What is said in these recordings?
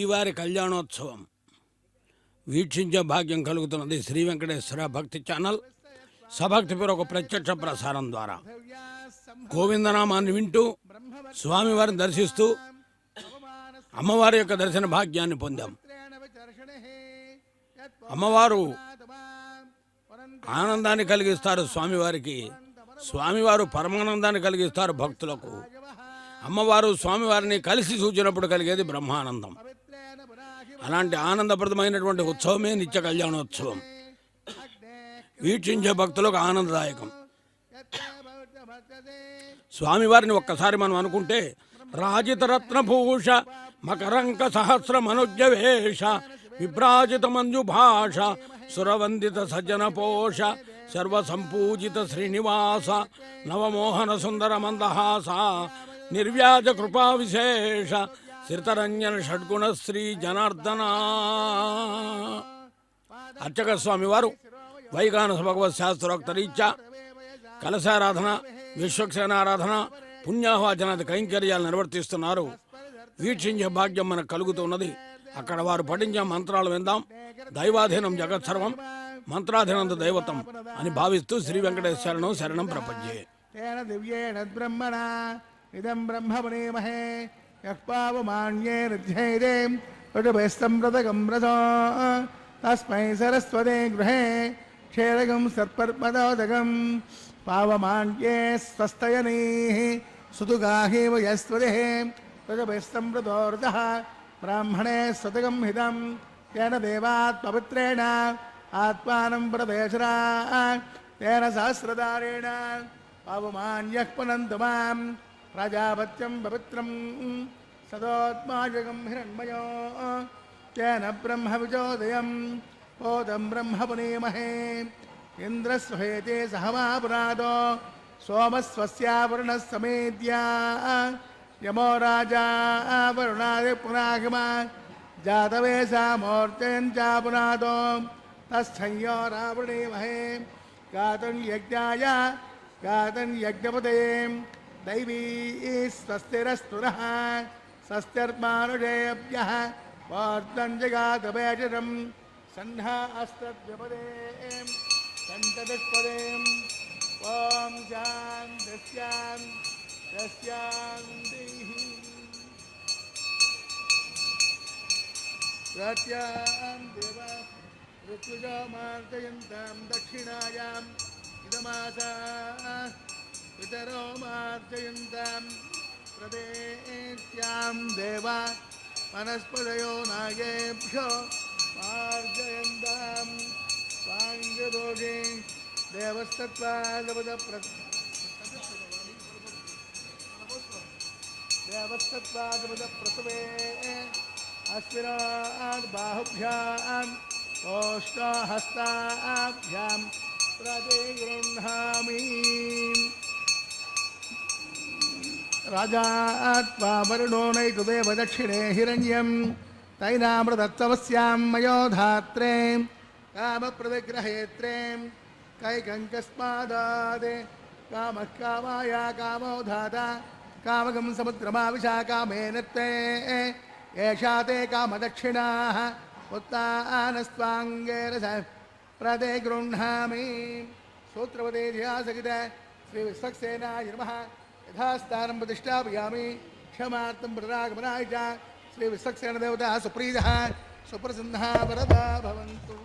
శ్రీవారి కళ్యాణోత్సవం వీక్షించే భాగ్యం కలుగుతున్నది శ్రీ వెంకటేశ్వర భక్తి ఛానల్ సభక్తిపూర్వక ప్రత్యక్ష ప్రసారం ద్వారా. గోవిందనామాన్ని వింటూ స్వామివారిని దర్శిస్తూ అమ్మవారి యొక్క దర్శన భాగ్యాన్ని పొందాం. అమ్మవారు ఆనందాన్ని కలిగిస్తారు స్వామివారికి, స్వామివారు పరమానందాన్ని కలిగిస్తారు భక్తులకు. అమ్మవారు స్వామివారిని కలిసి చూచినప్పుడు కలిగేది బ్రహ్మానందం. అలాంటి ఆనందప్రదమైనటువంటి ఉత్సవమే నిత్య కళ్యాణోత్సవం. వీక్షించే భక్తులకు ఆనందదాయకం. స్వామివారిని ఒక్కసారి మనం అనుకుంటే రాజితరత్నభూష మకరంక సహస్ర మనోజ్ఞవేష విభ్రాజిత మంజుభాష సురవందిత సజ్జన పోష సర్వసంపూజిత శ్రీనివాస నవమోహన సుందర మందహాస నిర్వ్యాజ కృపా విశేష శ్రితరంజన షడ్గుణ శ్రీ జనార్దన. అర్చక స్వామి వారు వైఖానస భగవత్ శాస్త్రోక్త రీత్యా కలశారాధన, విశ్వక్సేనారాధన, పుణ్యాహ్వాచనాది కైంకర్యాలు నిర్వర్తిస్తున్నారు. వీక్షించే భాగ్యం మనకు కలుగుతున్నది. అక్కడ వారు పఠించే మంత్రాలు విందాం. దైవాధీనం జగత్సర్వం, మంత్రాధీనం దైవతం అని భావిస్తూ శ్రీ వెంకటేశ్వరను శరణం ప్రపంచే. ఇదం బ్రహ్మణేమహే యఃపావమాన్యేర్ధ్యేదే వటుభైస్తంప్రతకం రసో తస్మై సరస్వతే గృహే క్షేరగం సర్పర్పదోదకం పావమాన్యే స్వస్తయనీః సుతుగాహేవ యస్వదే వటుభైస్తంప్రతోర్జః బ్రాహ్మణే స్వతకం హితం తేన దేవాత్ పవిత్రేణ ఆత్మానం ప్రదేశరా తేన సహస్రదారేణ పావమాన్యః పునంతు మాం ప్రజాపత్యం పవిత్రం సదోత్మాజగం హిరణ్మయో తేన బ్రహ్మ విజోదయం ఓదం బ్రహ్మ పునీమహే ఇంద్రస్వహేతే సహమాపురాదో సోమస్వస్యావరుణ సమేద్యా యమో రాజా వరుణాది పునాగమ జాతవేశామూర్తిం చాపునాదో తస్థయ్యో రావణీమహే గాతం యజ్ఞాయ గాతం యజ్ఞపదే దైవీ స్వస్తిరస్తురః స్వస్తిర్మానుషేభ్యః వార్ధం జగాతవేచరం సన్హాస్తద్విపదే సంతతిపదే. ఓం శాంతి సత్యాం దేవ ఋతుజో మార్జయంతాం దక్షిణాయాం ఇదమాసా పితరో మార్జయంతాం ప్రదేశ్యాం దేవ వనస్పతయో నాగేభ్యో మార్జయంతాం సాంగదోషే దేవస్తత్వాదపద ప్రసవే అస్మిరాద్ బాహుభ్యాం ఓష్టాహస్తాభ్యాం ప్రతిగృహ్ణామి. రాజాత్వా వరుణో నైతుదేవ దక్షిణే హిరణ్యం తైనామృతత్వస్యాం మయోధాత్రే కామప్రతిగ్రహేత్రే కైకంకస్మాదాదే కామః కామాయ కామోధాత కామకం సముద్రమావిశా కామేనత్తే ఏషా తే కామదక్షిణాః ఉత్తానస్వాంగే రస ప్రతిగృహ్ణామి. సూత్రవదే ధ్యాసగిత శ్రీ విశ్వక్సేనాయ నమః యథాస్థానం ప్రతిష్టాపయామి. క్షమార్థం ప్రరాగమనాయ చ శ్రీ విశ్వక్సేన దేవతా సుప్రీతః సుప్రసన్నః వరదా భవంతు.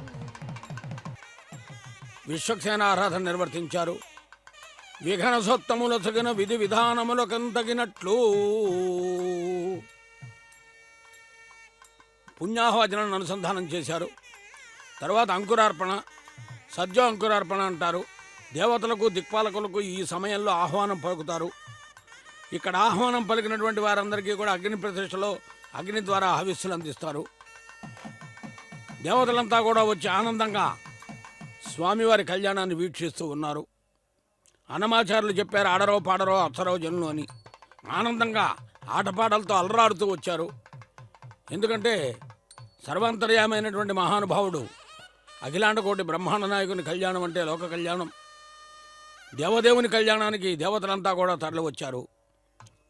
విశ్వక్సేన ఆరాధన నిర్వర్తించారు. విఘనసోత్తముల సగిన విధి విధానములకంతగినట్లు పుణ్యాహవచనాన్ని అనుసంధానం చేశారు. తర్వాత అంకురార్పణ, సజ్జో అంకురార్పణ అంటారు. దేవతలకు దిక్పాలకులకు ఈ సమయంలో ఆహ్వానం పలుకుతారు. ఇక్కడ ఆహ్వానం పలికినటువంటి వారందరికీ కూడా అగ్ని ప్రతిష్టలో అగ్ని ద్వారా హవిస్సులు అందిస్తారు. దేవతలంతా కూడా వచ్చి ఆనందంగా స్వామివారి కళ్యాణాన్ని వీక్షిస్తూ ఉన్నారు. అన్నమాచారులు చెప్పారు, ఆడరో పాడరో అప్సరో జనులు అని. ఆనందంగా ఆటపాటలతో అలరాడుతూ వచ్చారు. ఎందుకంటే సర్వాంతర్యామైనటువంటి మహానుభావుడు అఖిలాండకోటి బ్రహ్మాండ నాయకుని కళ్యాణం అంటే లోక కళ్యాణం. దేవదేవుని కళ్యాణానికి దేవతలంతా కూడా తరలి వచ్చారు.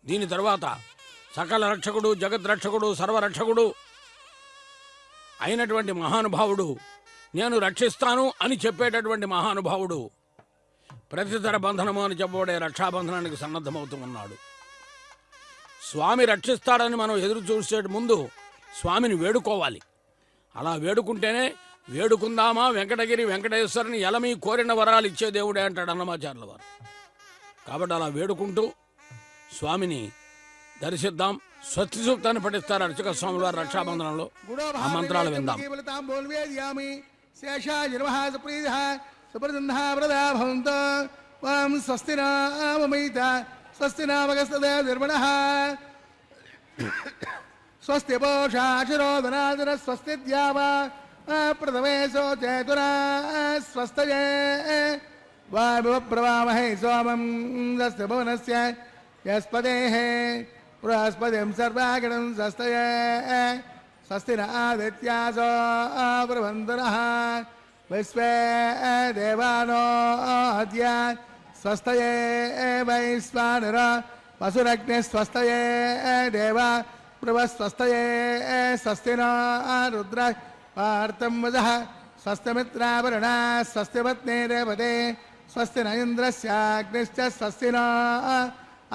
దీని తర్వాత సకల రక్షకుడు, జగద్రక్షకుడు, సర్వరక్షకుడు అయినటువంటి మహానుభావుడు, నేను రక్షిస్తాను అని చెప్పేటటువంటి మహానుభావుడు ప్రతితర బంధనము అని చెప్పబడే రక్షాబంధనానికి సన్నద్ధమవుతూ ఉన్నాడు. స్వామి రక్షిస్తాడని మనం ఎదురు చూసే ముందు స్వామిని వేడుకోవాలి. అలా వేడుకుంటేనే వేడుకుందామా వెంకటగిరి వెంకటేశ్వరుని ఎలమీ కోరిన వరాలు ఇచ్చే దేవుడే అంటాడు అన్నమాచార్యుల వారు. కాబట్టి అలా వేడుకుంటూ స్వామిని దర్శిద్దాం. స్వస్తి సూక్తాన్ని పఠిస్తారు అర్చక స్వామి వారి రక్షాబంధనంలో. ఆ మంత్రాలు విందాం. స్వస్తి నామమైత స్వస్తి నామగస్తదేర్మణః స్వస్తి పోషాశిరోదనాదన స్వస్తి ద్యావా ప్రథమే శోచేతునా స్వస్తయే వామహే సోమం దస్య భువనస్య యస్పదేః బృహస్పతిం సర్వాగణం స్వస్తయే స్వస్తి నాదిత్యాసో బ్రహ్మందనః విశ్వే దేవానో అద్య స్వస్తయే వైశ్వానర వసురగ్ని స్వస్తయే దేవ ప్రభస్వస్తయే స్వస్తి నో రుద్ర పార్థం వజః స్వస్తిమిత్రావరుణ స్వస్తి పత్నే రేవతే స్వస్తి న ఇంద్రస్యాగ్నిశ్చ స్వస్తి నో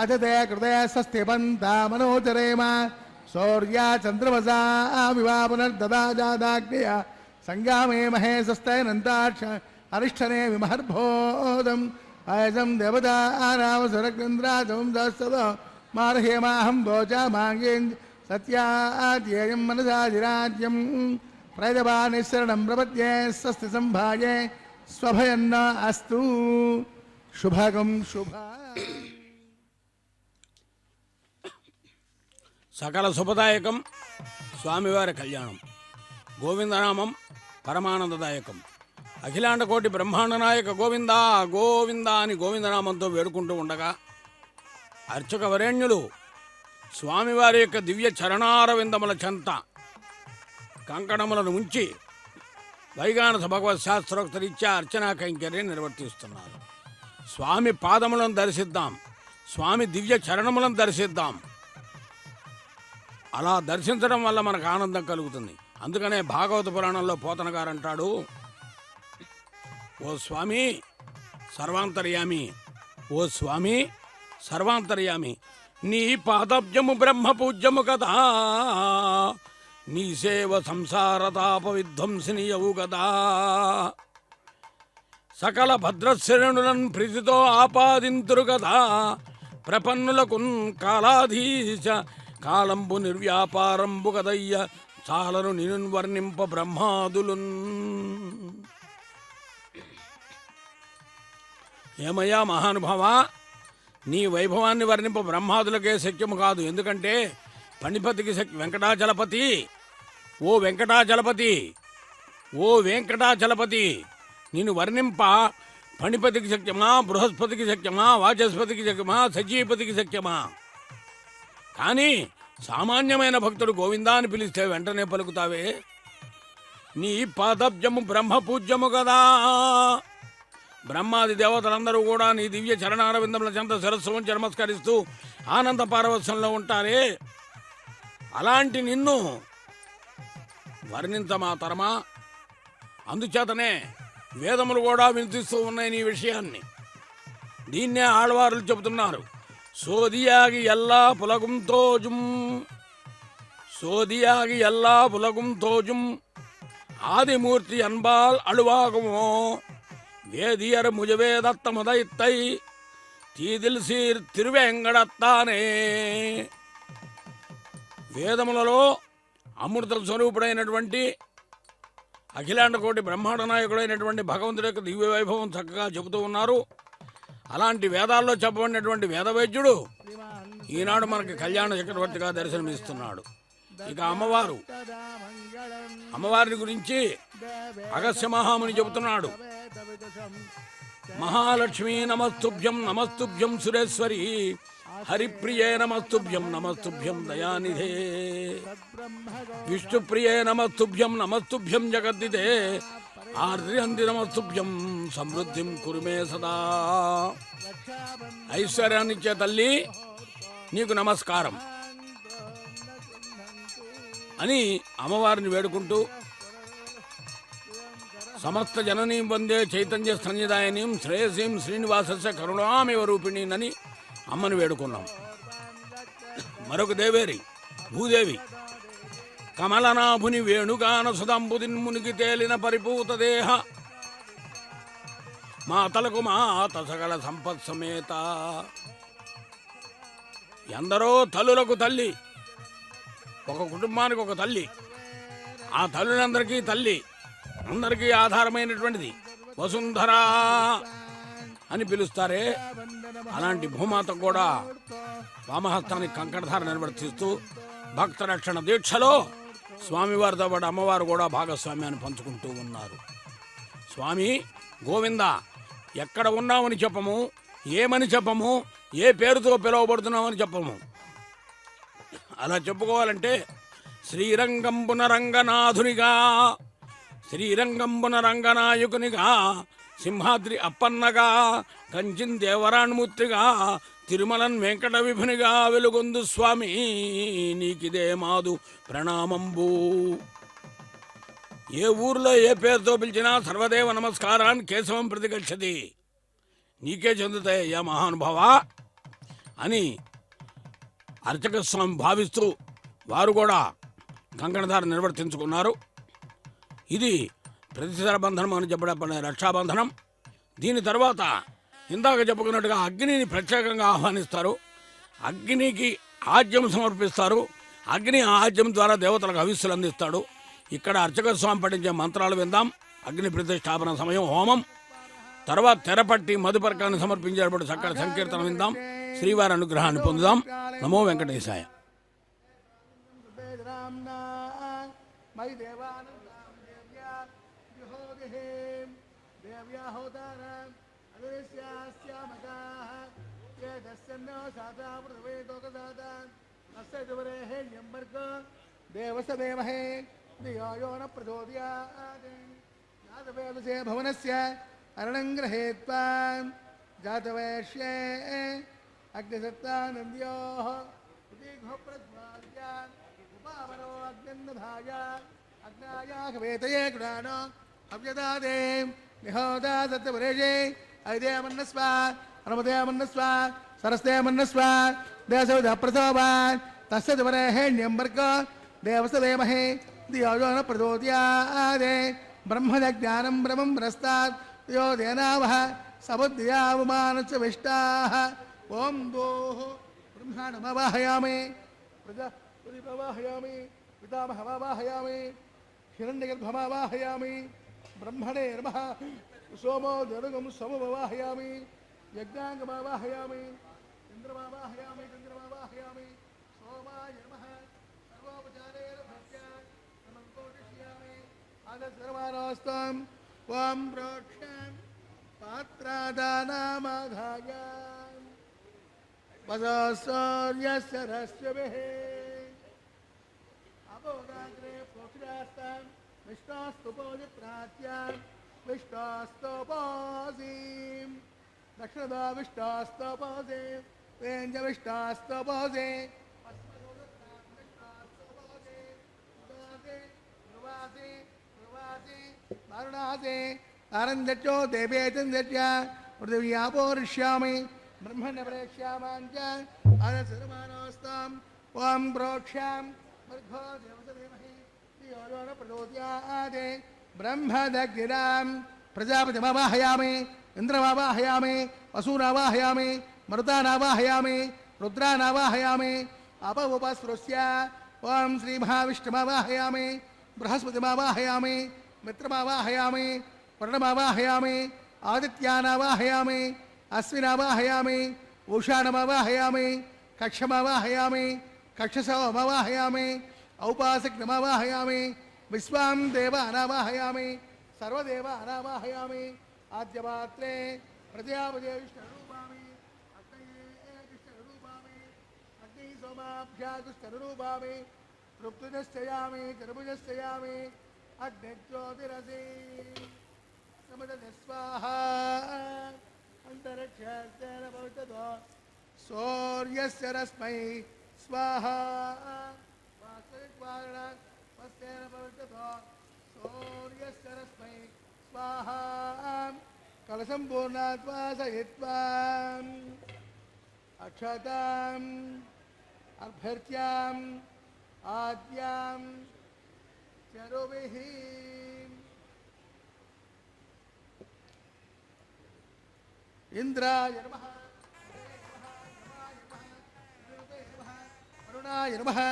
అతిథే కృతే స్వస్తి పంతా మనోచరేమ సౌర్యా చంద్రమసా వివా పునర్దదాజాదాగ్నియ సంగామే మహే స్వస్తైనంతాక్ష అరిష్టనే విమహర్భోదం అయసం దేవతారావసురగ్నింద్రాజం దస్తదో మార్హేమాహం భోజా మాంగేం సత్యాధ్యేయం మనసాధిరాజ్యం ప్రజపానిశరణం ప్రపద్యే స్వస్తి సంభాయే స్వభయన్న అస్తు శుభగం శుభ. సకల శుభదాయకం స్వామివారి కళ్యాణం. గోవిందనామం పరమానందదాయకం. అఖిలాండ కోటి బ్రహ్మాండ నాయక గోవిందా గోవిందా అని గోవిందనామంతో వేడుకుంటూ ఉండగా అర్చక వరేణ్యులు స్వామివారి యొక్క దివ్య చరణారవిందముల చెంత కంకణములను ఉంచి వైగానస భగవత్ శాస్త్రోక్తరీత్యా అర్చనా కైంకర్యం నిర్వర్తిస్తున్నారు. స్వామి పాదములను దర్శిద్దాం, స్వామి దివ్య చరణములను దర్శిద్దాం. అలా దర్శించడం వల్ల మనకు ఆనందం కలుగుతుంది. అందుకనే భాగవత పురాణంలో పోతన గారు అంటాడు, ఓ స్వామి సర్వాంతర్యామి, ఓ స్వామి సర్వాంతర్యామి, నీ పాదబ్జము బ్రహ్మ పూజ్యము కదా, నీ సేవ సంసార తాప విధ్వంసినియవు కదా, సకల భద్రశ్రేణులను ప్రీతితో ఆపాదింతురు కదా, ప్రపన్నులకు కాలాధీశ కాలంబు నిర్వ్యాపారంబు కదయ్య, చాలను నిన్ను వర్ణింప బ్రహ్మాదులున్. ఏమయ్యా మహానుభావా, నీ వైభవాన్ని వర్ణింప బ్రహ్మాదులకే శక్యము కాదు. ఎందుకంటే పణిపతికి వెంకటాచలపతి, ఓ వెంకటాచలపతి, ఓ వెంకటాచలపతి, నిన్ను వర్ణింప పణిపతికి శక్యమా, బృహస్పతికి శక్యమా, వాచస్పతికి శక్యమా, సచీపతికి శక్యమా? కానీ సామాన్యమైన భక్తుడు గోవిందా అని పిలిస్తే వెంటనే పలుకుతావే. నీ పాదబ్జము బ్రహ్మ పూజ్యము కదా. బ్రహ్మాది దేవతలందరూ కూడా నీ దివ్య చరణారవిందముల చెంత శిరస్సు ఉంచి నమస్కరిస్తూ ఆనంద పారవస్యంలో ఉంటారే. అలాంటి నిన్ను వర్ణించమా తరమా? అందుచేతనే వేదములు కూడా వినిపిస్తూ ఉన్నాయి నీ విషయాన్ని. దీన్నే ఆళ్వారులు చెబుతున్నారు, సోదియాగి ఎల్లా పులగుం తోజుం, సోదియాగి ఎల్లా పులగుం తోజుం, ఆదిమూర్తి అన్బాల్ అళువాగుమో, వేదియర్ ముజవేదత్త ముదైత్తై తీదిల్ సీర్ తిరువేంగడత్తానే. వేదములలో అమృత స్వరూపుడైనటువంటి అఖిలాండ కోటి బ్రహ్మాండ నాయకుడైనటువంటి భగవంతుడి యొక్క దివ్య వైభవం చక్కగా చెబుతూ ఉన్నారు. అలాంటి వేదాల్లో చెప్పబడినటువంటి వేదవైద్యుడు ఈనాడు మనకి కళ్యాణ చక్రవర్తిగా దర్శనమిస్తున్నాడు. ఇక అమ్మవారిని గురించి అగస్త్య మహాముని చెబుతున్నాడు, మహాలక్ష్మీ నమస్తుభ్యం నమస్తుభ్యం సురేశ్వరి, హరిప్రియే నమస్తుభ్యం నమస్తుభ్యం దయానిధే, విష్ణుప్రియే నమస్తుభ్యం నమస్తుభ్యం జగద్దిదే, ఆర్యంది నమస్తుభ్యం సమృద్ధిం కురుమే సదా. ఐశ్వర్యాన్నిచ్చే తల్లి నీకు నమస్కారం అని అమ్మవారిని వేడుకుంటూ సమస్త జననీం వందే చైతన్య స్తన్యదాయనీం శ్రేయసీం శ్రీనివాసస్య కరుణామివ రూపిణీనని అమ్మని వేడుకున్నాం. మరొక దేవేరి భూదేవి కమలనాభుని వేణుగాన సుదంబుదిన్ మునిగి తేలిన పరిపూత దేహ మాతలకు మాత సకల సంపత్ సమేత. ఎందరో తల్లులకు తల్లి, ఒక కుటుంబానికి ఒక తల్లి. ఆ తల్లులందరికీ తల్లి, అందరికీ ఆధారమైనటువంటిది వసుంధర అని పిలుస్తారే, అలాంటి భూమాత కూడా వామహస్తానికి కంకణధార నిర్వర్తిస్తూ భక్త రక్షణ దీక్షలో స్వామివారితో పాటు అమ్మవారు కూడా భాగస్వామ్యాన్ని పంచుకుంటూ ఉన్నారు. స్వామి గోవింద, ఎక్కడ ఉన్నామని చెప్పము, ఏమని చెప్పము, ఏ పేరుతో పిలువబడుతున్నామని చెప్పము. అలా చెప్పుకోవాలంటే శ్రీరంగంబున రంగనాథునిగా, శ్రీరంగంబున రంగనాయకునిగా, సింహాద్రి అప్పన్నగా, కంచిన్ దేవరాణమూర్తిగా, తిరుమలన్ వెంకట విభునిగా వెలుగొందు స్వామి నీకిదే మాదు ప్రణామంబు. ఏ ఊర్లో ఏ పేరుతో పిలిచినా సర్వదేవ నమస్కారాన్ని కేశవం ప్రతిగచ్చది, నీకే చెందుతాయ్యా మహానుభావా అని అర్చక స్వామి భావిస్తూ వారు కూడా కంకణధార నిర్వర్తించుకున్నారు. ఇది ప్రతిశర బంధనం అని చెప్పబడే రక్షాబంధనం. దీని తర్వాత ఇందాక చెప్పుకున్నట్టుగా అగ్నిని ప్రత్యేకంగా ఆహ్వానిస్తారు, అగ్నికి ఆజ్యం సమర్పిస్తారు. అగ్ని ఆజ్యం ద్వారా దేవతలకు హవిస్సులు అందిస్తాడు. ఇక్కడ అర్చక స్వామి పఠించే మంత్రాలు విందాం. అగ్ని ప్రతిష్టాపన సమయం హోమం తర్వాత తెరపట్టి మధుపర్కాన్ని సమర్పించేటప్పుడు చక్కటి సంకీర్తన విందాం. శ్రీవారి అనుగ్రహాన్ని పొందుదాం. నమో వెంకటేశాయ. దేవసదేమహే ధియో న ప్రచోదయాత్ యాదవేదసే భవనస్య అరణం గృహేత్వా జాతవేష్యే అగ్నిసత్తానంద్యోః ఉదీఘోప్రజ్వాల్య ఉపావనో అగ్నిన్నధాయ అగ్నాయాహవేతయే గుణానో హవ్యదాదే నిహోదా సత్యవరేజే ఐదే మన్నస్వ అనుమదే మన్నస్వ సరస్తే మన్నస్వ దేశవిధ ప్రసోభాన్ తస్య దివరేహేణ్యంబర్గ దేవసదేమహే ధియో న ప్రచోదయాత్ బ్రహ్మజ్ఞానం బ్రహ్మం ప్రస్తాత్ యో దేనావహ సబుద్ధ్యావమానచ విష్టాః ఓం దోః బ్రహ్మాణమవాహయామి ప్రజాపతిమవాహయామి పితామహమవాహయామి హిరణ్యగర్భమవాహయామి బ్రహ్మణే నమః సోమో దరుగం సమమవాహయామి యజ్ఞాంగమవాహయామి ఇంద్రమవాహయామి చంద్రమవాహయామి సోమాయ నమః సర్వోపచారేణ భక్త్య నమః కోటిష్యామి ఆదర్శమానోస్తం ఓం ప్రోక్షం పాత్రాదానామాధాయ వదసూర్యసరస్వభిః అపోదాగ్రే ప్రోక్షాస్తం విష్ణోస్తుపోజి ప్రాచ్యాం విష్ణోస్తుపోజీం దక్షిణదా విష్ణోస్తుపోజే వేంజ విష్ణోస్తుపోజే వారణాసి ఆనందచో దేవేచంద్య పృథివ్యాపోరిష్యామి బ్రహ్మణ ప్రేక్ష్యామాంచ ఆదర్శమానోస్తాం ఓం ప్రోక్ష్యాం మర్ఘో దేవసదేమహి ధియో న ప్రచోదయాత్ బ్రహ్మదగ్నిరాం ప్రజాపతిమవాహయామి ఇంద్రమవాహయామి వసూనవాహయామి మరుతానవాహయామి రుద్రానవాహయామి అపవుపస్పృశ్య ఓం శ్రీ మహావిష్ణుమవాహయామి బృహస్పతిమవాహయామి మిత్రమవాహయామి వర్ణమవాహయామి ఆదిత్యానవాహయామి అశ్వినవాహయామి ఉషానమవాహయామి కక్షమవాహయామి కక్షసవమవాహయామి ఔపాసక్నమవాహయామి విశ్వాం దేవ అనావాహయామి సర్వదేవ అనావాహయామి ఆద్యపాత్రే ప్రజాపదే విష్ణురూపామి అగ్నయే కృష్ణరూపామి అగ్ని సోమాభ్యా కృష్ణరూపామి తృప్తుజశ్చయామి తిరుభుజశ్చయామి అగ్నిజ్యోతిరసి సమదతి స్వాహా అంతరిక్షేణ భవిష్యతో సూర్యస్య రశ్మై స్వాహా వాస్తవిక్వారణ స్వస్యేన భవిష్యతో సూర్యస్య రశ్మై స్వాహా फलसम्पूर्णात्वासयित्वा अक्षताम् अभ्यर्च्याम् आद्याम् चरुभिः इंद्राय नमः वरुणाय नमः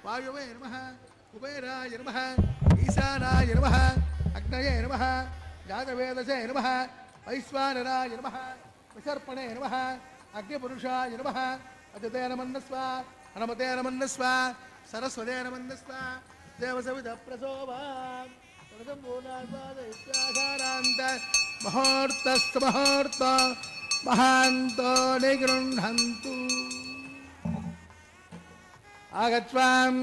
वायुवे नमः कुबेराय नमः ईशानाय नमः अग्नये नमः जातवेदसे नमः वैश्वानराय नमः विसर्पणे नमः अग्निपुरुषाय नमः अदिते नमन्नस्व हनुमते नमन्नस्व सरस्वते नमन्नस्व देवसविधप्रसोभा पूर्णान्त मुहूर्तस्तु मुहूर्त महान्तो निगृह्णन्तु आगच्छाम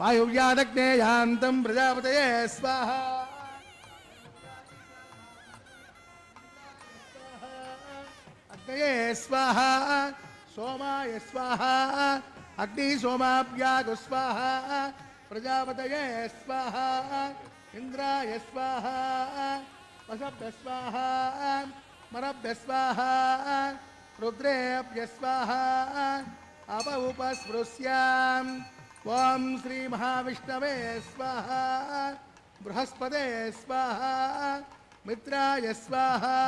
वायुव्यादग्नेयान्तं प्रजापतये स्वाहा अग्नये स्वाहा सोमाय स्वाहा अग्नि सोमाभ्यागु स्वाहा प्रजापतये स्वाहा इंद्राय स्वाहा वसभ्य स्वाहा मरभ्य स्वाहा रुद्रेभ्य स्वाहा अप उपस्पृश्याम् ओम श्री महाविष्णवे स्वाहा बृहस्पते स्वाहा मित्राय स्वाहा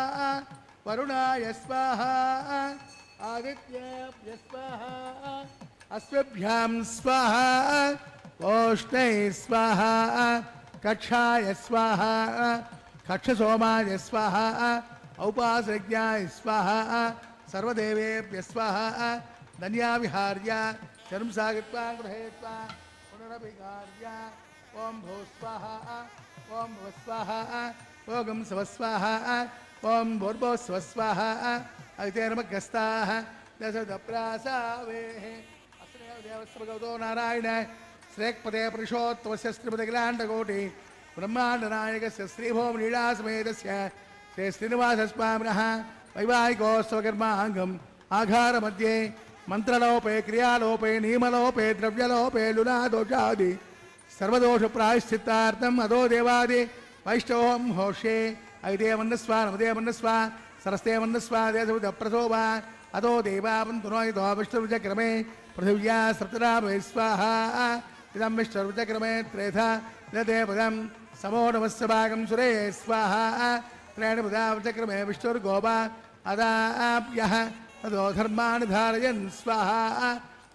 वरुणाय स्वाहा आदित्यभ्य स्वाहा अश्वभ्यां स्वाहा ओष्णे स्वाहा कक्षाय स्वाहा कक्षसोमाय स्वाहा औपासज्ञाय स्वाहा सर्वदेवेभ्य स्वाहा धन्याविहार्य शर्मसागित्वा गृहेत्वा पुनरभिहार्य ओम भू स्वाहा ओम भुव स्वाहा ओम स्वस्वाहा ओम भूर्भुव स्वाहा अवितेर्मग्रस्ताः दशदप्रासावेः अस्रेव देवस्य भगवतो नारायण श्रेक्पदे पुरुषोत्तमस्य श्रीपतिकिलाण्डकोटि ब्रह्माण्डनायकस्य श्रीभूमनीलासमेतस्य श्री श्रीनिवासस्वामिनः वैवाहिकोत्सवकर्माङ्गम् आघारमध्ये मंत्रलोपे क्रियालोपे नियमलोपे द्रव्यलोपे लुनादोषादि सर्वदोषप्रायश्चित्तार्थम् अदो देवादि वैष्णवं होष्ये अविदेवन्नस्वा नमदेवन्नस्वा सरस्ते वन्नस्वा देशप्रसोभा अदो देवावन्तुनोयतो विष्णुविजक्रमे पृथिव्या सप्तराभे स्वाहा इदं विष्णुविजक्रमे त्रेधा ददे पदं समो नमस्य भागं सुरे स्वाहा त्रेण पदावचक्रमे विष्णुर्गोपा अदाभ्यः तदो धर्माणि धारयन् स्वाहा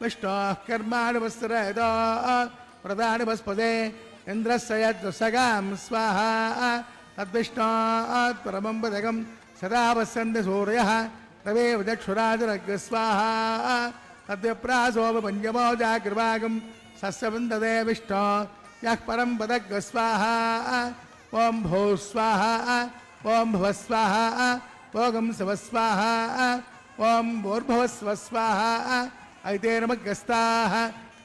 विष्णोः कर्माणि वस्त्रयतो व्रतानि वस्पदे इन्द्रस्य यद्वसगां स्वाहा तद्विष्णोः परमं पदकं सदा वसन्ति सूर्यः तवेव चक्षुराजरग् स्वाहा तद्विप्रासोपपञ्चमो जागृवागं सस्यवन्दते विष्णो यः परं पदग् स्वाहा ॐ भू स्वाहा ॐ भुव स्वाहा ओगं सव स्वाहा ओम भूर्भुवस्व स्वाहा ऐतेर्मग्रस्ताः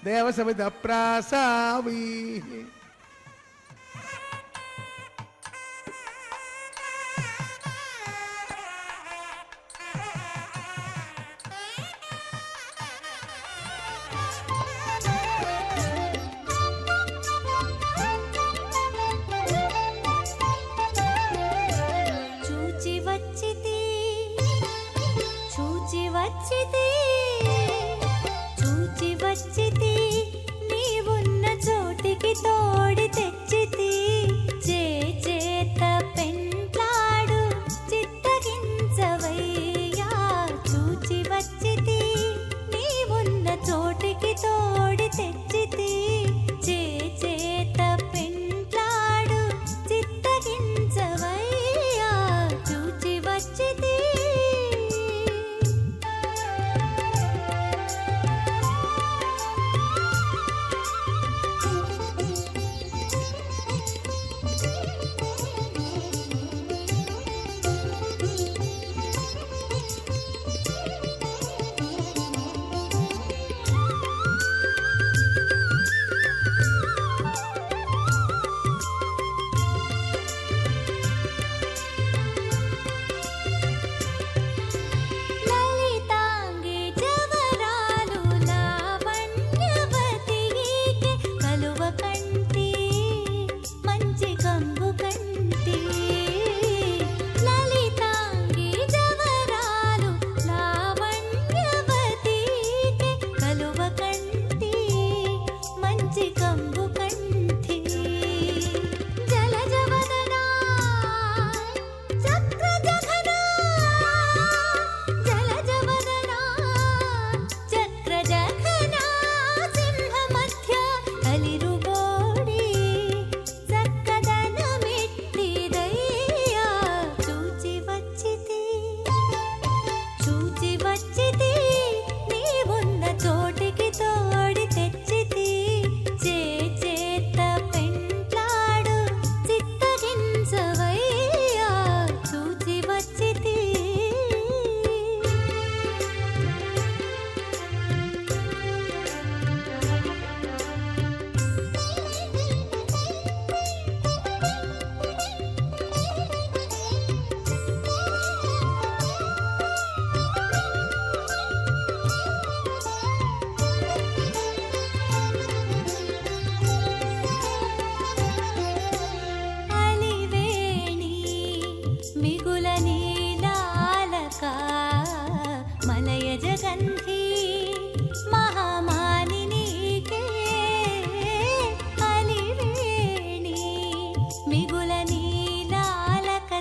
देवसविधप्रासावीः చూచి వచ్చితి నీవున్న చోటికి తో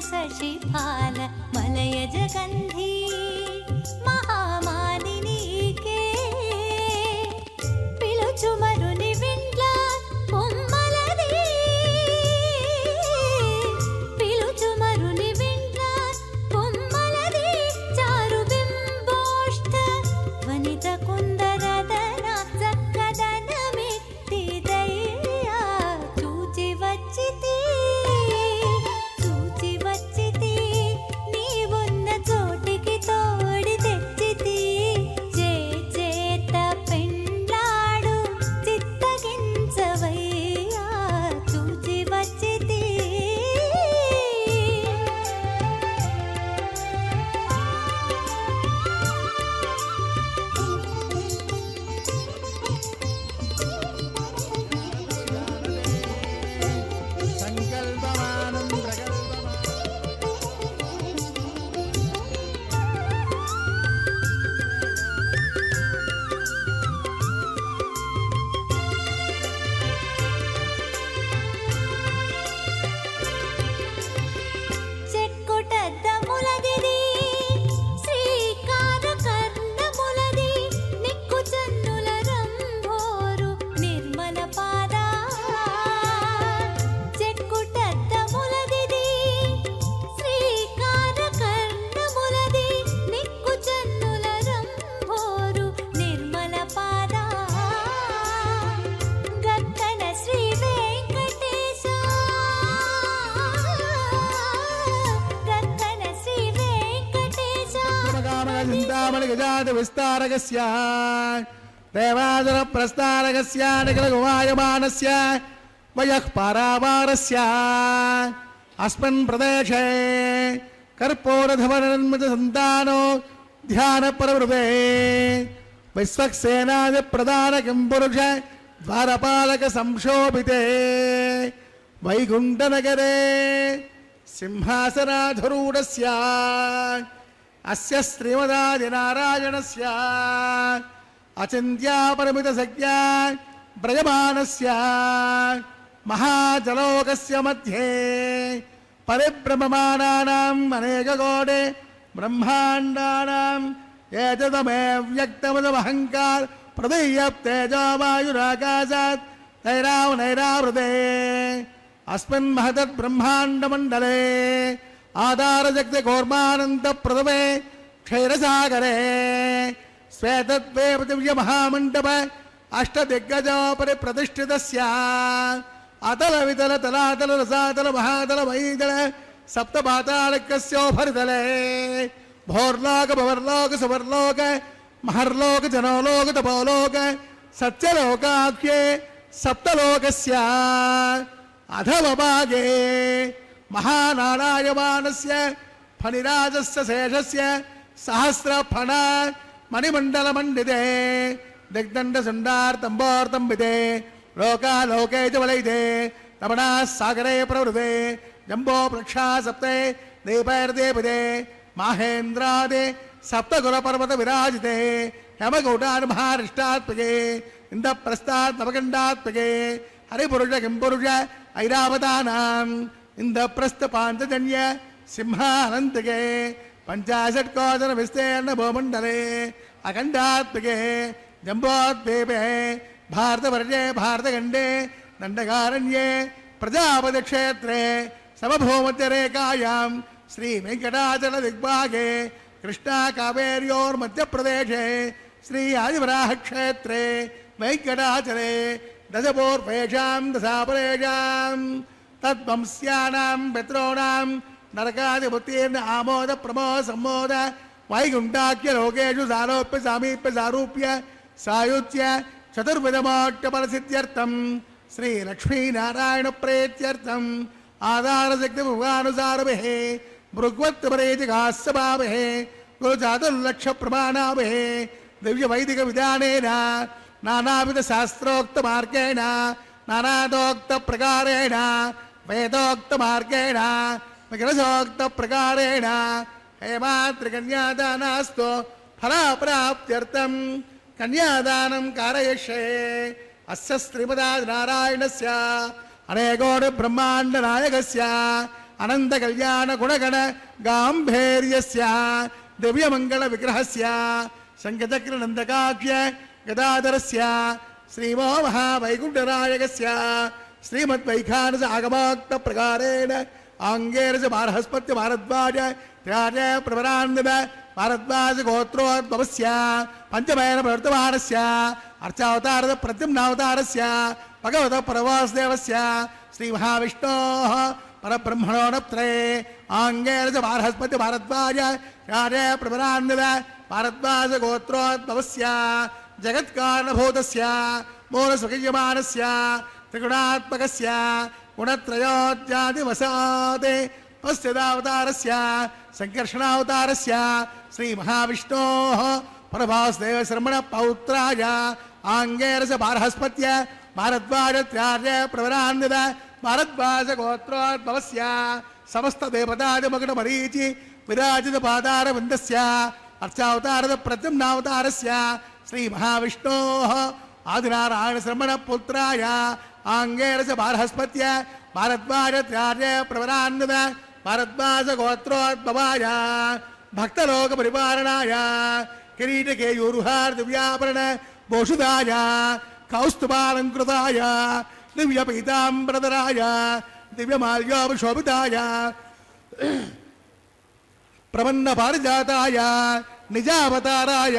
శశిఫాల మలయజ గంధీ మహామాలినీకే పిలుచుమరుని విండ్ల కొమ్మలది పిలుచుమరుని విండ్ల కొమ్మలది చారు బింబోష్ఠ వనిత కుందరదన చక్కదనమిట్టిదయ్యా చూచి వచ్చితి నీవున్న చోటికి తోడి తెచ్చితి చేత పెండ్లాడు చిత్తగించవయ్యా చూచి వచ్చితి సంకల్పమానం ప్రకల్పమానం చెక్కుటద్దములదిది శ్రీకార కర్ణములది నిక్కు చన్నుల రంభోరు నిర్మల పాద చెక్కుటద్దములదిది శ్రీకార కర్ణములది నిక్కు చన్నుల రంభోరు నిర్మల పాద గక్కన శ్రీ వెంకటేశ గక్కన శ్రీ వెంకటేశ చింతామణి గజాత విస్తారకస్య దేవాదర ప్రస్తారకస్య నిఖిల గుమాయమానస్య వయః పారావారస్య అస్మిన్ ప్రదేశే కర్పూరధవనన్మిత సంతానో ధ్యాన ప్రవృతే విశ్వక్సేనాది ప్రధాన కింపురుష ద్వారపాలక సంక్షోభితే వైకుంఠనగరే సింహాసనాధరూఢస్య అస్య శ్రీమదాదినారాయణస్య అచింత్యాపరిమిత సఖ్యా ప్రయమానస్య మహాజలోకస్య మధ్యే పరిభ్రమమానానాం అనేకకోటి బ్రహ్మాండానాం ఏతదమే వ్యక్తమదమహంకార ప్రదీయప్తేజోవాయురాకాశాత్ నైరావృతే అస్మిన్ మహతత్ బ్రహ్మాండమండలే ఆధారశక్తి కూర్మానంద ప్రథమే క్షైరసాగరే శ్వేతత్వే పృథివ్య మహామండప అష్టదిగ్గజోపరి ప్రతిష్ఠితస్య అతల వితల తలాతల రసాతల మహాతల వైతల సప్త పాతాళకస్యోపరితలే భోర్లోక భవర్లోక సువర్లోక మహర్లోక జనోలోక తపోలోక సత్యలోకాఖ్యే సప్తలోకస్య అధమభాగే మహానారాయమానస్య ఫణిరాజస్య శేషస్య సహస్ర ఫణ మణిమండలమండితే దిగ్దండ సుండార్తంబోర్తంబితే లోకాలోకే చ వలయితే రమణా సాగరే ప్రవృతే జంబో ప్రక్షా సప్తే దీపైర్దీపితే మాహేంద్రాదే సప్తగురపర్వత విరాజితే హేమగౌటాన్మహారిష్టాత్మకే ఇంద్రప్రస్థాత్మకండాత్మకే హరిపురుష కింపురుష ఐరావతానాం ఇంద్రప్రస్థ పాంచజన్య సింహానంతకే పంచాశట్కోదన విస్తీర్ణ భూమండలే అఖండాత్మకే జంబోద్వీపే భారతవర్షే భారతఖండే దండకారణ్యే ప్రజాపతి క్షేత్రే సమభూమధ్యరేఖాయాం శ్రీ వెంకటాచల దిగ్భాగే కృష్ణా కావేర్యోర్మధ్యప్రదేశే శ్రీ ఆదివరాహ క్షేత్రే వెంకటాచలే దశపూర్వేషాం దశాపరేషాం తద్వంశ్యానాం పితॄణాం నరకాదిముత్తీర్ణ ఆమోద ప్రమోద సమ్మోద వైకుంఠాఖ్య లోకేషు సారోప్య సామీప్య సారూప్య సాయుధ్య చతుర్విధమోక్షఫలసిద్ధ్యర్థం శ్రీ లక్ష్మీనారాయణ ప్రేత్యర్థం ఆధారశక్తి ముఖానుసారభిః భృగ్వత్పరేతికాస్సభాభిః గురుచాతుర్లక్ష ప్రమాణాభిః దివ్య వైదిక విధానేన నానావిధ శాస్త్రోక్త మార్గేణ నానాదోక్త ప్రకారేణ వేదోక్త మార్గేణ విగ్రహోక్త ప్రకారేణ హేమాత్రికన్యాదానాస్తు ఫలప్రాప్త్యర్థం కన్యాదానం కారయిష్యే అస్య శ్రీమదాదినారాయణస్య అనేకోటి బ్రహ్మాండ నాయకస్య అనంత కళ్యాణ గుణగణ గాంభీర్యస్య దివ్యమంగళ విగ్రహస్య శంఖచక్ర నందకాఖ్య గదాధరస్య శ్రీమో మహావైకుంఠరాయకస్య శ్రీమద్వైఖానస ఆగమోక్త ప్రకారేణ ఆంగేరస బారహస్పత్య భారద్వాజ త్యాజ ప్రవరాన్విత భారద్వాజ గోత్రోద్భవస్య పంచమేన ప్రవర్తమానస్య అర్చావతారద ప్రద్యుమ్నావతారస్య భగవత పరవాసుదేవస్య శ్రీ మహావిష్ణోః పరబ్రహ్మణోనత్రే ఆంగేరస బారహస్పత్య భారద్వాజ త్యాజ ప్రవరాన్విత భారద్వాజ గోత్రోద్భవస్య జగత్కారణభూతస్య మూలస్వకీయమానస్య త్రిగుణాత్మకస్య గుణత్రయోజ్యాదివసాదే పశ్చిదావతారస్య సంకర్షణావతారస్య శ్రీ మహావిష్ణోః పరవాసుదేవ శర్మణ పౌత్రాయ ఆంగేరస బారహస్పత్య భారద్వాజ త్యాజ్య ప్రవరాన్విత భారద్వాజ గోత్రోద్భవస్య సమస్త దేవతాదిమకుట మరీచి విరాజిత పాదార విందస్య అర్చావతారద ప్రద్యుమ్నావతారస్య శ్రీ మహావిష్ణోః ఆదినారాయణ శర్మణ పుత్రాయ ఆంగేరస బారహస్పత్య భారద్వాజ త్యాజ్య ప్రవరాన్విత భారద్వాజ గోత్రోద్భవాయ భక్తలోక పరిపాలనాయ కిరీటకేయూరుహార దివ్యాభరణ భూషితాయ కౌస్తుభాలంకృతాయ దివ్య పీతాంబరధరాయ దివ్యమాల్యోపశోభితాయ ప్రపన్న పారిజాతాయ నిజావతారాయ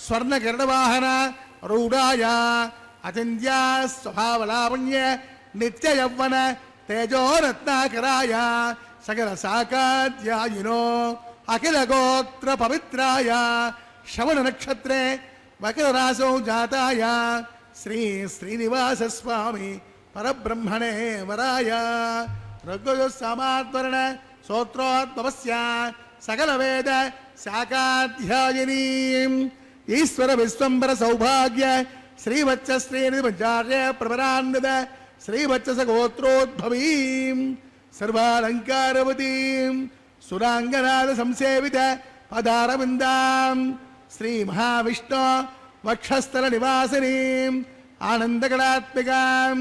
స్వర్ణకిరణవాహన రూఢాయ అచింత్య స్వభావలావణ్య నిత్య యవ్వన తేజోరత్నాకరాయ సకల సాకాధ్యాయినో అఖిల గోత్ర పవిత్రాయ శ్రవణ నక్షత్రే మకరరాశౌ జాతాయ శ్రీ శ్రీనివాస స్వామి పరబ్రహ్మణే వరాయ ఋగ్వేదోత్సామాద్వరణ స్తోత్రోద్భవస్య సకల వేద శాకాధ్యాయినీం ఈశ్వర విశ్వంబర సౌభాగ్య శ్రీవత్స శ్రీనిధిపంచార్య ప్రవరాన్విత శ్రీవత్స గోత్రోద్భవీం సర్వాలంకారవతీం సురాంగనాథ సంసేవిత పదారవిందాం శ్రీ మహావిష్ణు వక్షస్థల నివాసినీం ఆనందకళాత్మికాం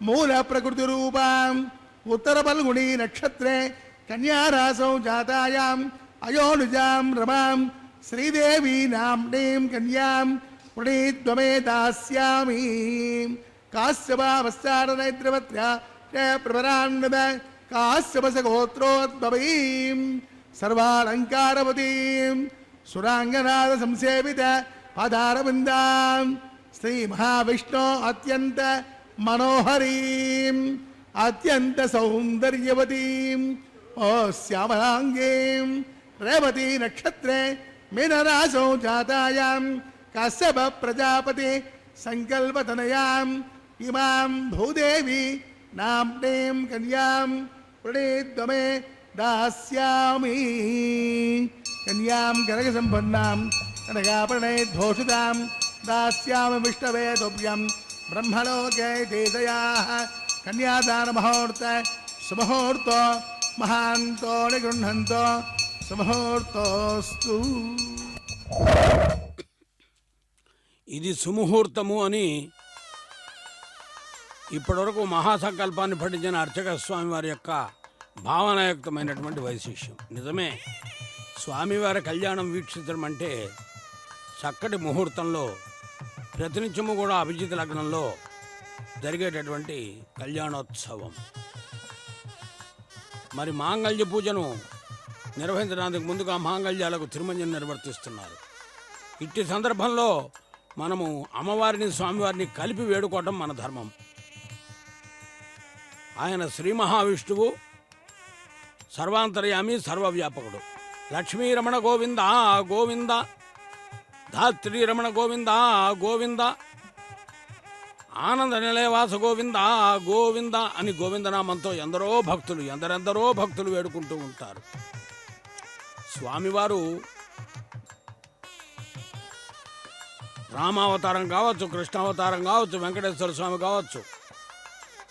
మూల ప్రకృతి రూపాం ఉత్తర పల్గుణీ నక్షత్రే కన్యారాసౌ జాతాయాం అయోనుజాం రమాం శ్రీదేవీ నామ్నీం కన్యాం ప్రణీత్వమే దాస్యామి కాశ్యపావస్థానైద్రవత్ర్యా ప్రవరాన్విత కాశ్యపస గోత్రోద్భవీం సర్వాలంకారవతీం సురాంగనాథ సంసేవిత పాదారవిందాం శ్రీ మహావిష్ణు అత్యంత మనోహరీం అత్యంత సౌందర్యవతీం ఓ శ్యామలాంగీం రేవతీ నక్షత్రే మీనరాశౌ జాతాయాం కశ్యప ప్రజాపతి సంకల్పతనయాం ఇమాం భూదేవి నామ్నీం కన్యాం ప్రణీత్వమే దాస్యామి కన్యాం కనక సంపన్నాం కనకాపణైర్భూషితాం దాస్యామి విష్ణవే తుభ్యం బ్రహ్మలోకే దేశయాః కన్యాదాన మహోర్త సుముహూర్తో మహాంతో నిగృహంతో సుముహూర్తోస్తు. ఇది సుముహూర్తము అని ఇప్పటివరకు మహాసంకల్పాన్ని పఠించిన అర్చక స్వామి వారి యొక్క భావనాయుక్తమైనటువంటి వైశిష్యం. నిజమే, స్వామివారి కళ్యాణం వీక్షించడం అంటే చక్కటి ముహూర్తంలో ప్రతినిత్యము కూడా అభిజిత్ లగ్నంలో జరిగేటటువంటి కళ్యాణోత్సవం. మరి మాంగళ్య పూజను నిర్వహించడానికి ముందుగా మాంగళ్యాలకు తిరుమంజనం నిర్వర్తిస్తున్నారు. ఇట్టి సందర్భంలో మనము అమ్మవారిని స్వామివారిని కలిపి వేడుకోవటం మన ధర్మం. ఆయన శ్రీ మహావిష్ణువు సర్వాంతర్యామి సర్వవ్యాపకుడు. లక్ష్మీరమణ గోవింద గోవింద, ధాత్రీరమణ గోవింద గోవింద, ఆనంద నిలయవాస గోవింద గోవింద అని గోవిందనామంతో ఎందరెందరో భక్తులు వేడుకుంటూ ఉంటారు. స్వామివారు రామావతారం కావచ్చు, కృష్ణావతారం కావచ్చు, వెంకటేశ్వర స్వామి కావచ్చు.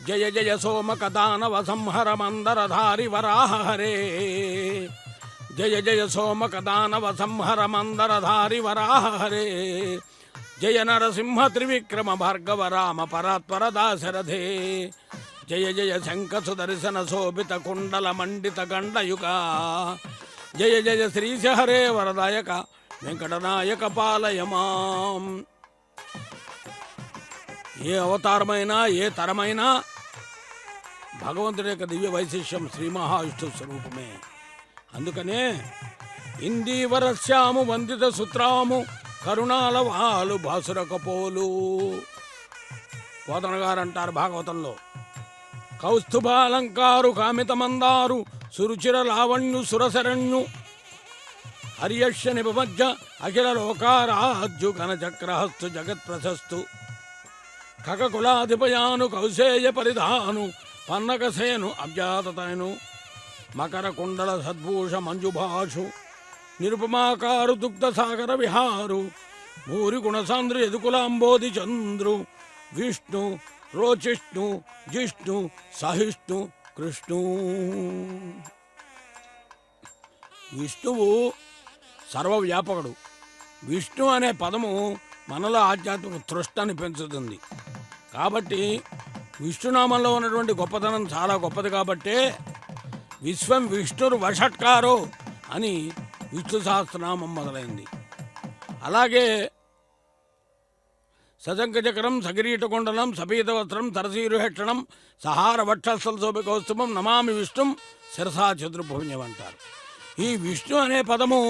జయ జయ సోమక దానవ సంహర మందరధారి వరాహరే, జయ జయ సోమక దానవ సంహర మందరధారి వరాహరే, జయ నరసింహ త్రివిక్రమ భార్గవ రామ పరాత్పర దాశరథే, జయ జయ శంఖ సుదర్శన శోభిత కుండల మండిత గండయుగ జయ జయ శ్రీశ హరే వరదాయక వెంకటనాయక పాలయమాం. ఏ అవతారమైనా ఏ తరమైనా భగవంతుడి యొక్క దివ్య వైశిష్యం శ్రీ మహావిష్ణు స్వరూపమే. అందుకనే ఇందీవరస్యాము వందిత సూత్రాము కరుణాల వాలు భాసురకపోలు పోతన గారు అంటారు భాగవతంలో. కౌస్తుభాలంకారు కామిత మందారు సురుచిర లావణ్యు సురశరణ్యు హర్యశ్య నిపమధ్య అఖిల లోకారాజ్యు ఘనచక్రహస్తు జగత్ ప్రశస్తు కకకులాధిపయాను కౌశేయ పరిధాను పన్నకసేను అవ్యాతతను మకర కుండల సద్భూష మంజుభాషు నిరుపమాకారు దుగ్ధ సాగర విహారు భూరి గుణసాంద్రు యదుకులాంబోధి చంద్రు విష్ణు రోచిష్ణు జిష్ణు సహిష్ణు కృష్ణు. విష్ణువు సర్వవ్యాపకుడు. విష్ణు అనే పదము మనలో ఆధ్యాత్మిక తృష్ణని పెంచుతుంది. కాబట్టి విష్ణునామంలో ఉన్నటువంటి గొప్పతనం చాలా గొప్పది. కాబట్టే విశ్వం విష్ణురు వషట్కారో అని విష్ణు సహస్రనామం మొదలైంది. అలాగే సజంకచక్రం సకిరీటకుండలం సపీతవస్త్రం తరసీరుహెక్షణం సహార వక్షస్థల శోభికౌస్తుభం నమామి విష్ణుం శిరసా చతుర్భుజం అంటారు. ఈ విష్ణు అనే పదము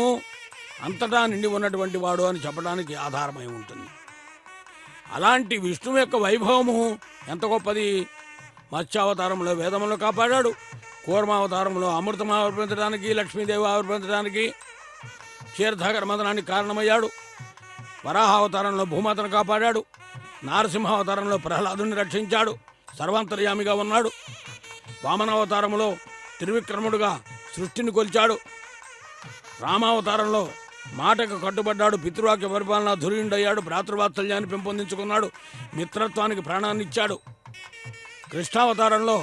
అంతటా నిండి ఉన్నటువంటి వాడు అని చెప్పడానికి ఆధారమై ఉంటుంది. అలాంటి విష్ణువు యొక్క వైభవము ఎంత గొప్పది. మత్స్యావతారంలో వేదములను కాపాడాడు, కూర్మావతారంలో అమృతం ఆవిర్భవించడానికి, లక్ష్మీదేవి ఆవిర్భవించడానికి, క్షీరసాగర మదనానికి కారణమయ్యాడు. వరాహావతారంలో భూమాతను కాపాడాడు, నారసింహావతారంలో ప్రహ్లాదుని రక్షించాడు, సర్వాంతర్యామిగా ఉన్నాడు. వామనావతారంలో త్రివిక్రముడుగా సృష్టిని కొలిచాడు. రామావతారంలో మాటకు కట్టుబడ్డాడు, పితృవాక్య పరిపాలన ధుర్యుండయ్యాడు, భ్రాతృవాత్సల్యాన్ని పెంపొందించుకున్నాడు, మిత్రత్వానికి ప్రాణాన్ని ఇచ్చాడు. కృష్ణావతారంలో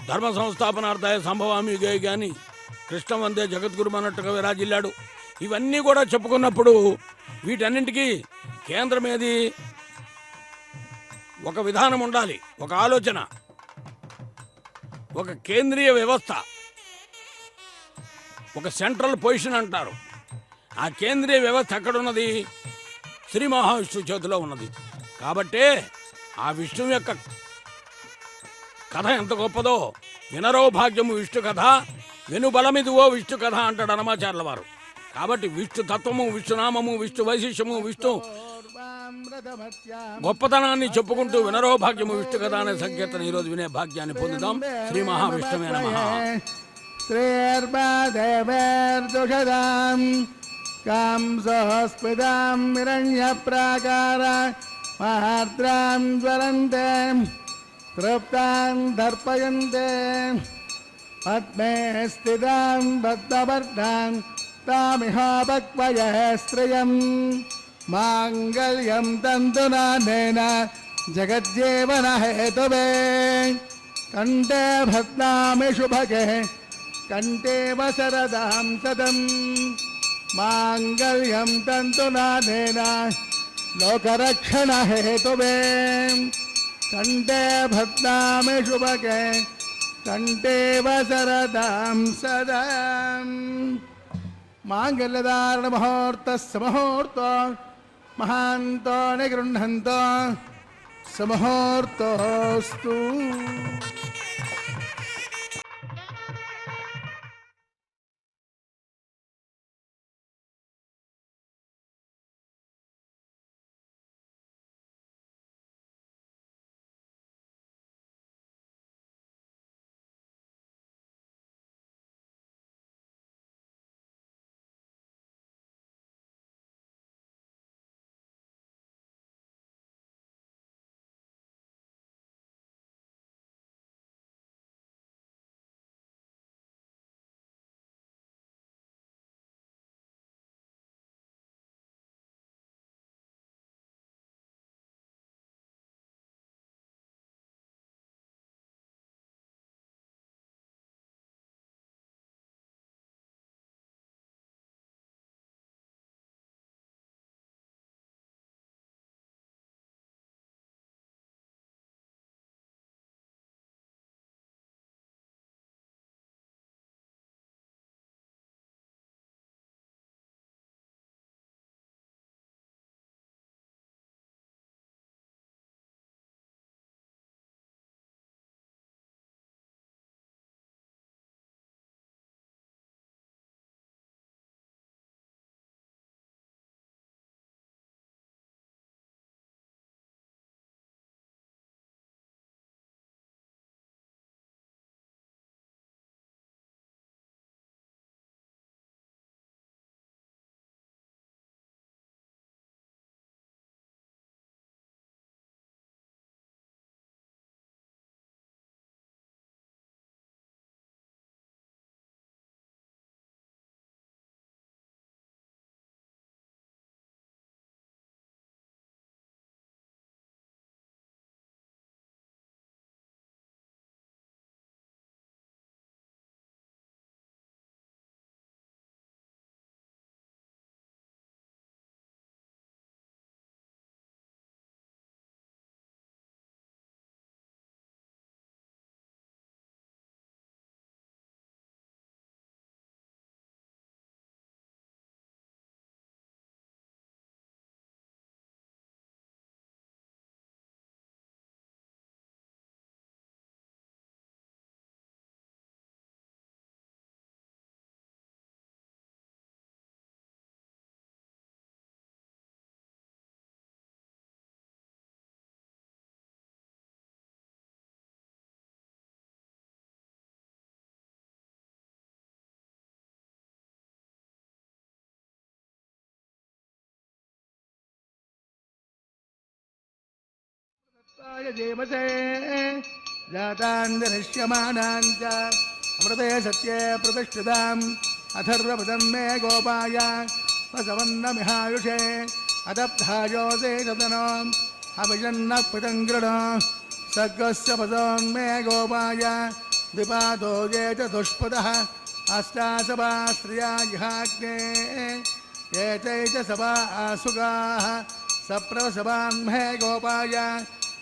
ధర్మ సంస్థాపనార్థాయ సంభవామి గాని కృష్ణ వందే జగద్గురు అన్నట్టుగా విరాజిల్లాడు. ఇవన్నీ కూడా చెప్పుకున్నప్పుడు వీటన్నింటికీ కేంద్రమేది? ఒక విధానం ఉండాలి, ఒక ఆలోచన, ఒక కేంద్రీయ వ్యవస్థ, ఒక సెంట్రల్ పొజిషన్ అంటారు. ఆ కేంద్రీయ వ్యవస్థ ఎక్కడున్నది? శ్రీ మహావిష్ణువు చేతిలో ఉన్నది. కాబట్టే ఆ విష్ణువు యొక్క కథ ఎంత గొప్పదో. వినరో భాగ్యము విష్ణు కథ, వెనుబలమిదివో విష్ణు కథ అంటాడు హనుమాచార్యుల వారు. కాబట్టి విష్ణు తత్వము, విష్ణునామము, విష్ణు వైశిష్యము, విష్ణు గొప్పతనాన్ని చెప్పుకుంటూ వినరో భాగ్యము విష్ణు కథ అనే సంకీర్తన ఈరోజు వినే భాగ్యాన్ని పొందుదాం. శ్రీ మహావిష్ణువే నమః. శ్రేర్బాదేవేర్దుషదాం కాం సహస్పదాం హిరణ్యప్రాకార మహార్ద్రాం జ్వలంతే తృప్తాం దర్పయంతే పద్మే స్థితాం పద్మవర్ధాం తామిహ భక్వయః శ్రియం మాంగళ్యం తంతునానేన జగజ్జీవన హేతువే కంఠే భద్నామి శుభగే కంఠే వసరదాం సదం మాంగళ్యం తంతునానేన లోకరక్షణ హేతువే కంఠే భద్నామి శుభగే కంఠే వసరదాం సదం. మాంగళ్యధారణ ముహూర్తస్య ముహూర్తో మహాంతో నిగృహంతో సుముహూర్తోస్తు. जेमसे जातान्दरिष्यमाणाञ्च अमृते सत्ये प्रतिष्ठिताम् अथर्वपदं मे गोपाय वसवन्नमिहायुषे अदब्धायोसे सदनम् अभिजन्नः पितङ्कृण सर्गस्य पदन्मे गोपाय द्विपादो ये च दुष्पदः अष्टासभा स्त्रिया जिहाग्ने ये चैत सभा आसुगाः सप्रसभान्मे गोपाय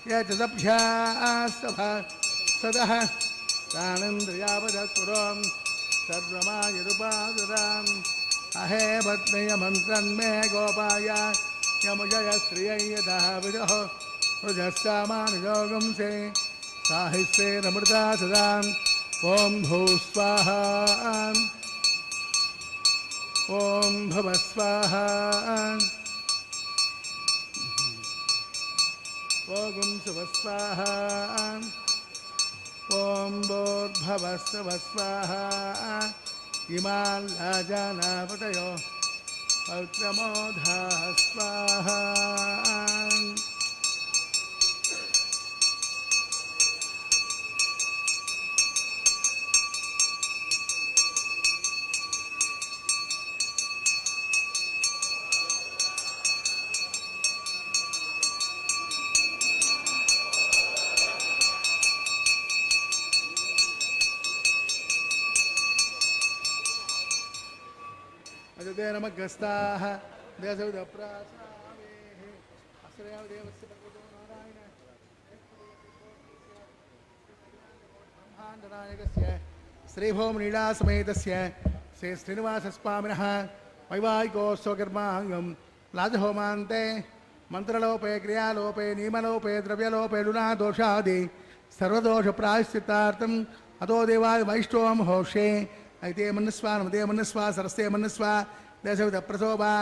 ये च सभ्याः सभा सदः तानिन्द्रियावधत्पुरम् सर्वमायुरुपादुराम् अहे पत्न्यमन्त्रन्मे गोपाय यमुजय स्त्रियै यतः विदुः रुजस्सामानुयोगं से साहिस्येरमृता सदाम् ॐ भूस्वाहा ॐ भवस्वाहा ॐ सुवस्वाहा ॐ भोर्भवस्वस्वाहा इमान् लाजानापतयो पौत्रमोधा स्वाहा अजते नमग्रस्ताः देशविदप्रासावेः अस्रयाव देवस्य भगवतो नारायण ब्रह्माण्डनायकस्य श्रीभूमनीलासमेतस्य श्री श्रीनिवासस्वामिनः वैवाहिकोत्सवकर्माङ्गं लाजहोमान्ते मन्त्रलोपे क्रियालोपे नियमलोपे द्रव्यलोपे लुनादोषादि सर्वदोषप्रायश्चित्तार्थम् अतो देवाय वैष्णवं होषे ऐते मन्नस्वा नमदे मन्नस्वा सरस्ते मन्नस्वा देशविदप्रसोभा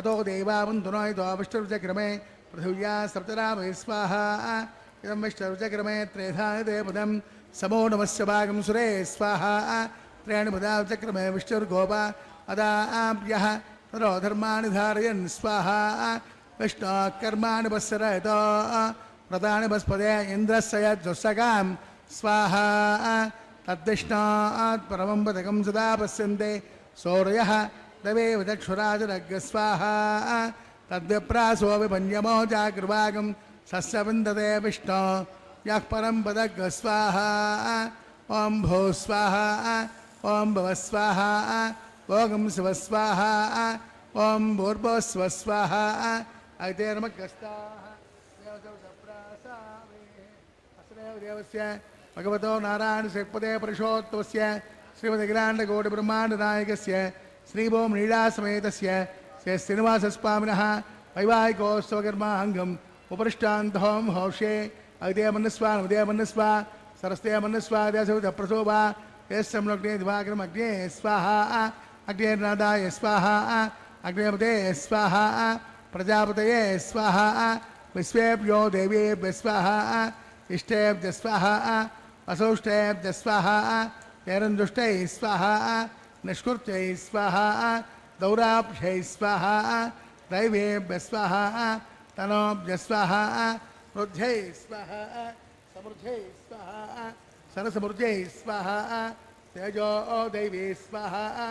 अतो देवावन्तुनोयितो विष्णुरुचक्रमे पृथिव्या सप्तरामये स्वाहा इदं विष्णुरुचक्रमे त्रेधायते पदं समो नमस्य भागं सुरे स्वाहा त्रेणि पदाचक्रमे विष्णुर्गोपा अदाभ्यः तरो धर्माणि धारयन् स्वाहा विष्णोः कर्माणि पश्यरयतो व्रतानि बस्पदे इन्द्रस्य यज्जुस्सकां स्वाहा तद्दिष्णात् परमं पदकं सदा पश्यन्ते सौर्यः तवेव चक्षुराजरग्स्वाहा तद्विप्रासो विपन्यमो जागृभागं सस्य विन्दते विष्णो यः परं पदग्स्वाहा ॐ भूः स्वाहा ॐ भवः स्वाहा ॐ शिवस्वाहा ॐ भूर्भुवः स्वाहा ऐते नमग्रस्ताः देवस्य भगवतो नारायण षट्पदे पुरुषोत्तमस्य श्रीमदखिलाण्डकोटिब्रह्माण्डनायकस्य श्रीभूमनीलासमेतस्य श्री श्रीनिवासस्वामिनः वैवाहिकोत्सवकर्माङ्गम् उपरिष्टान्तहों हौषे अग्दे मन्नस्वा नमदे मन्नस्वा सरस्ते मन्नस्वा देशविदप्रसोभा यस्संलग्ने दिवाकरम् अग्ने स्वाहा अग्नेर्नादाय स्वाहा अग्नेपते स्वाहा प्रजापतये स्वाहा विश्वेभ्यो देवेभ्यः स्वाहा इष्टेभ्यः स्वाहा असौष्टेभ्यः स्वाहा तेरन्दुष्टैः स्वाहा निष्कृत्यै स्वाहा दौराभ्यै स्वाहा दैवेभ्यः स्वाहा तनोभ्यः स्वाहा रुद्ध्यै स्वाहा समृद्ध्यै स्वाहा सरसमृद्ध्यै स्वाहा तेजो दैवे स्वाहा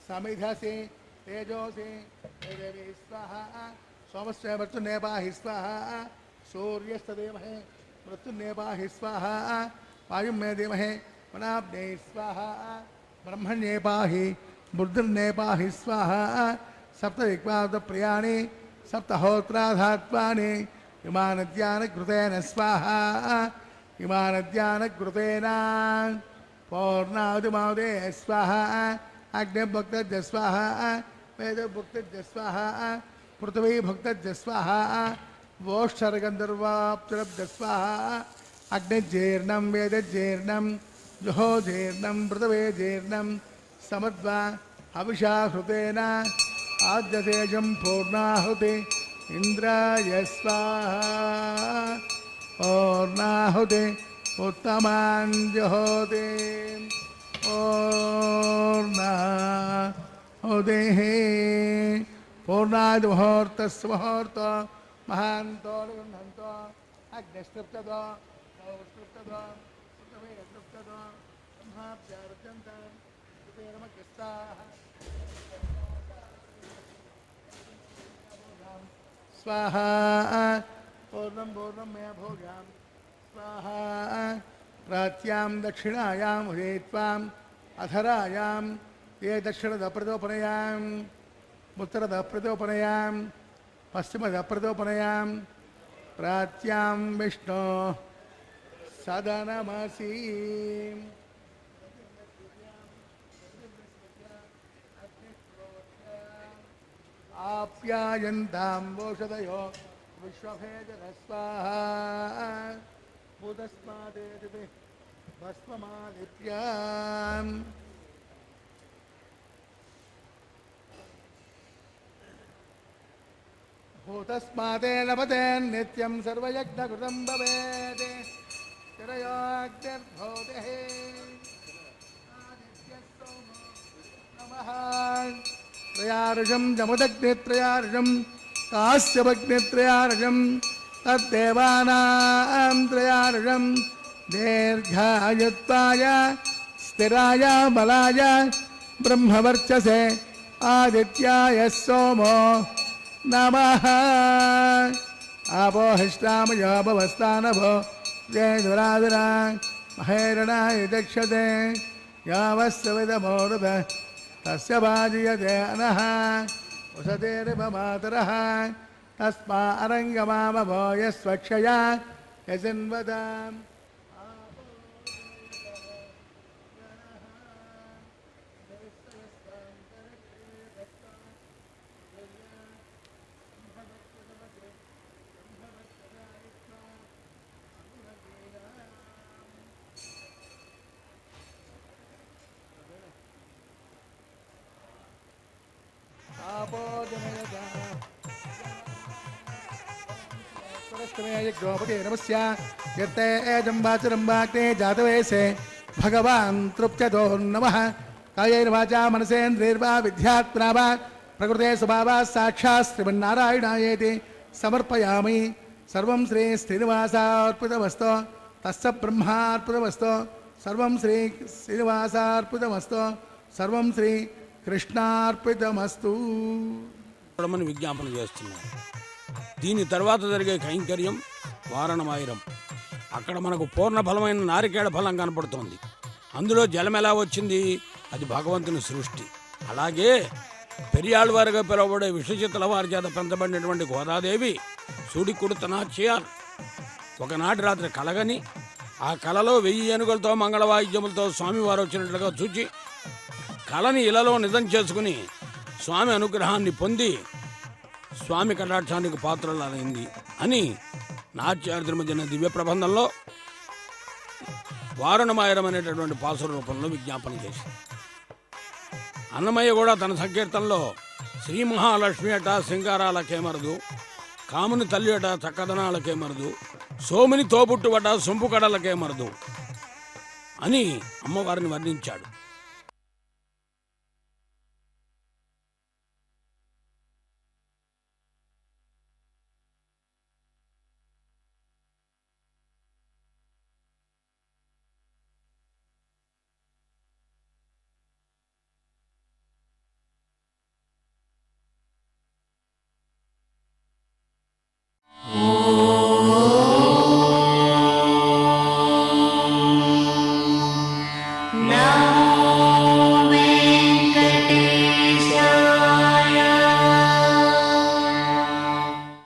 समिधसे तेजोसे देवे स्वाहा सोमस्य मृत्युने पाहि स्वाहा सूर्यस्तदेमहे मृत्युने पाहि स्वाहा वायुं मे देमहे वनाब्ने स्वाहा ब्रह्मण्ये पाहि बुद्धिर्ने पाहि स्वाहा सप्तदिक्पादप्रियाणि सप्तहोत्राधात्वानि इमानद्यानकृतेन स्वाहा इमानद्यानकृतेन पौर्णावतिमावदे स्वाहा अग्निभक्तज्ज स्वाहा वेदभक्तज्ज स्वाहा पृथ्वीभक्तज्ज स्वाहा वोक्षरगन्धर्वाप्तरब्ज स्वाहा अग्निजीर्णं वेदजीर्णं जुहोजीर्णं पृथ्वीजीर्णं समद्वा हविषा हृतेन आद्यतेजं पूर्णाहुति इन्द्राय स्वाहा पूर्णाहुति उत्तमान् जुहोति पूर्णाहुतिः पूर्णाद् मुहूर्तस्य मुहूर्तो महान्तो निगन्धन्तो అగ్నిస్తృప్తదో నవస్తృప్తదో సుతమే యస్తృప్తదో బ్రహ్మాభ్యార్జంతం ఉపేరమగ్రస్తాః स्वाहा पूर्णं पूर्णं मया भोगां स्वाहा प्राच्यां दक्षिणायां हृत्वाम् अधरायां ये दक्षिणतः प्रदोपनयाम् उत्तरतः प्रदोपनयाम् पश्चिमतः प्रदोपनयाम् प्राच्यां विष्णो सदनमसि आप्यायन्तां वोषधयो विश्वभेदरस्वाहा भूतस्मादेति भस्ममालिप्याम् भूतस्मादेन पतेन्नित्यं सर्वयज्ञकृतं भवेत् चिरयोऽग्निर्भूतिः आदित्यः सोमो नमः त्रयार्षं जमुदग्नित्रयार्षं कास्यभग्नित्रयार्षं तद्देवानां त्रयार्षं दीर्घायुत्वाय स्थिराय बलाय ब्रह्मवर्चसे आदित्याय सोमो नमः आपो हिष्टामयो भवस्थानभो जयधुराधरा महेरणाय दक्षते यावस्सविदमोरुद तस्य भाजयते अनः वसतेरिवमातरः तस्मा अरङ्गमामभो यस्वक्षया यजिन्वताम् द्रौपदी नमस्य यत्ते एजम्बाचरम्बाग्ने जातवेशे भगवान् तृप्यतो नमः कायेन वाचा मनसेन्द्रियैर्वा विद्यात्मना वा प्रकृते स्वभावात् साक्षात् श्रीमन्नारायणायेति समर्पयामि सर्वं श्री श्रीनिवासार्पितमस्तु तस्य ब्रह्मार्पितमस्तु सर्वं श्री श्रीनिवासार्पितमस्तु सर्वं श्री కృష్ణార్పితమస్తు విజ్ఞాపన చేస్తున్నారు. దీని తర్వాత జరిగే కైంకర్యం వారణమాయిరం. అక్కడ మనకు పూర్ణ ఫలమైన నారికేళ ఫలం కనపడుతోంది. అందులో జలం ఎలా వచ్చింది? అది భగవంతుని సృష్టి. అలాగే పెరియాళ్వారుగా పిలువబడే విశ్వచిత్తుల వారి చేత పెంచబడినటువంటి గోదాదేవి సుడి కుడుతనాచ్యార్ ఒకనాటి రాత్రి కలగని ఆ కలలో 1000 ఏనుగులతో మంగళవాయిద్యములతో స్వామివారు వచ్చినట్లుగా చూచి కళని ఇలలో నిజం చేసుకుని స్వామి అనుగ్రహాన్ని పొంది స్వామి కటాక్షానికి పాత్రలైంది అని నాట్యార్థుల మధ్యన దివ్య ప్రబంధంలో వారణమాయరం అనేటటువంటి పాసుర రూపంలో విజ్ఞాపన చేసింది. అన్నమయ్య కూడా తన సంకీర్తనలో శ్రీ మహాలక్ష్మి అట సింగారాలకేమరదు, కాముని తల్లి అట చక్కదనాలకేమరదు, సోముని తోబుట్టువట సొంపు కడలకేమరదు అని అమ్మవారిని వర్ణించాడు.